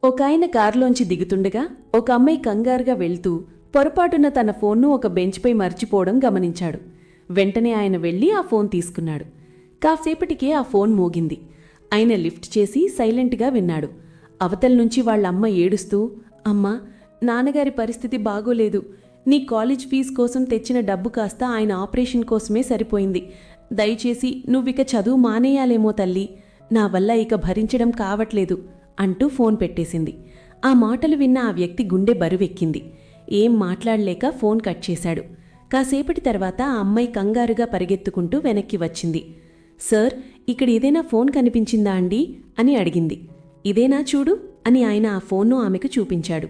ఒకాయన కారులోంచి దిగుతుండగా ఒక అమ్మాయి కంగారుగా వెళ్తూ పొరపాటున తన ఫోన్ను ఒక బెంచ్పై మర్చిపోవడం గమనించాడు. వెంటనే ఆయన వెళ్లి ఆ ఫోన్ తీసుకున్నాడు. కాసేపటికే ఆ ఫోన్ మోగింది. ఆయన లిఫ్ట్ చేసి సైలెంట్గా విన్నాడు. అవతల నుంచి వాళ్ళమ్మ ఏడుస్తూ, అమ్మా, నాన్నగారి పరిస్థితి బాగోలేదు. నీ కాలేజ్ ఫీజు కోసం తెచ్చిన డబ్బు కాస్త ఆయన ఆపరేషన్ కోసమే సరిపోయింది. దయచేసి నువ్విక చదువు మానేయాలేమో తల్లి, నా వల్ల ఇక భరించడం కావట్లేదు అంటూ ఫోన్ పెట్టేసింది. ఆ మాటలు విన్న ఆ వ్యక్తి గుండె బరువెక్కింది. ఏం మాట్లాడలేక ఫోన్ కట్ చేశాడు. కాసేపటి తర్వాత ఆ అమ్మాయి కంగారుగా పరిగెత్తుకుంటూ వెనక్కి వచ్చింది. సార్, ఇక్కడ ఏదైనా ఫోన్ కనిపించిందా అండి అని అడిగింది. ఇదేనా చూడు అని ఆయన ఆ ఫోన్ను ఆమెకు చూపించాడు.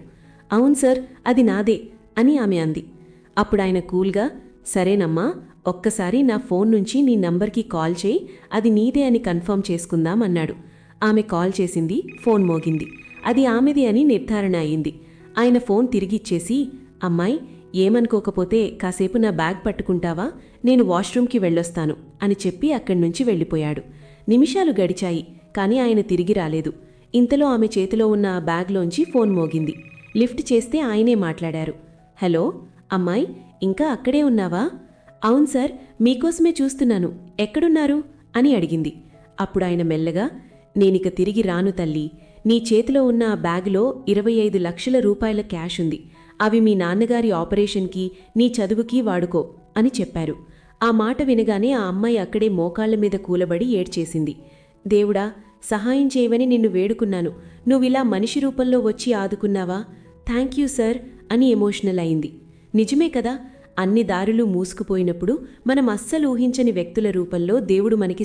అవును సార్, అది నాదే అని ఆమె అంది. అప్పుడు ఆయన కూల్గా, సరేనమ్మా, ఒక్కసారి నా ఫోన్ నుంచి నీ నంబర్కి కాల్ చేయి, అది నీదే అని కన్ఫర్మ్ చేసుకుందాం అన్నాడు. ఆమె కాల్ చేసింది. ఫోన్ మోగింది. అది ఆమెది అని నిర్ధారణ అయింది. ఆయన ఫోన్ తిరిగిచ్చేసి, అమ్మాయి, ఏమనుకోకపోతే కాసేపు నా బ్యాగ్ పట్టుకుంటావా, నేను వాష్రూమ్కి వెళ్ళొస్తాను అని చెప్పి అక్కడ్నుంచి వెళ్ళిపోయాడు. నిమిషాలు గడిచాయి, కానీ ఆయన తిరిగి రాలేదు. ఇంతలో ఆమె చేతిలో ఉన్న ఆ బ్యాగ్లోంచి ఫోన్ మోగింది. లిఫ్ట్ చేస్తే ఆయనే మాట్లాడారు. హలో అమ్మాయి, ఇంకా అక్కడే ఉన్నావా? అవును సార్, మీకోసమే చూస్తున్నాను, ఎక్కడున్నారు అని అడిగింది. అప్పుడు ఆయన మెల్లగా, నేనిక తిరిగి రాను తల్లి, నీ చేతిలో ఉన్న ఆ బ్యాగులో 25 లక్షల రూపాయల క్యాష్ ఉంది. అవి మీ నాన్నగారి ఆపరేషన్కి, నీ చదువుకి వాడుకో అని చెప్పారు. ఆ మాట వినగానే ఆ అమ్మాయి అక్కడే మోకాళ్ల మీద కూలబడి ఏడ్చేసింది. దేవుడా, సహాయం చేయవని నిన్ను వేడుకున్నాను, నువ్విలా మనిషి రూపంలో వచ్చి ఆదుకున్నావా? థ్యాంక్ యూ సార్ అని ఎమోషనల్ అయింది. నిజమే కదా, అన్ని దారులు మూసుకుపోయినప్పుడు మనం అస్సలు ఊహించని వ్యక్తుల రూపంలో దేవుడు మనకి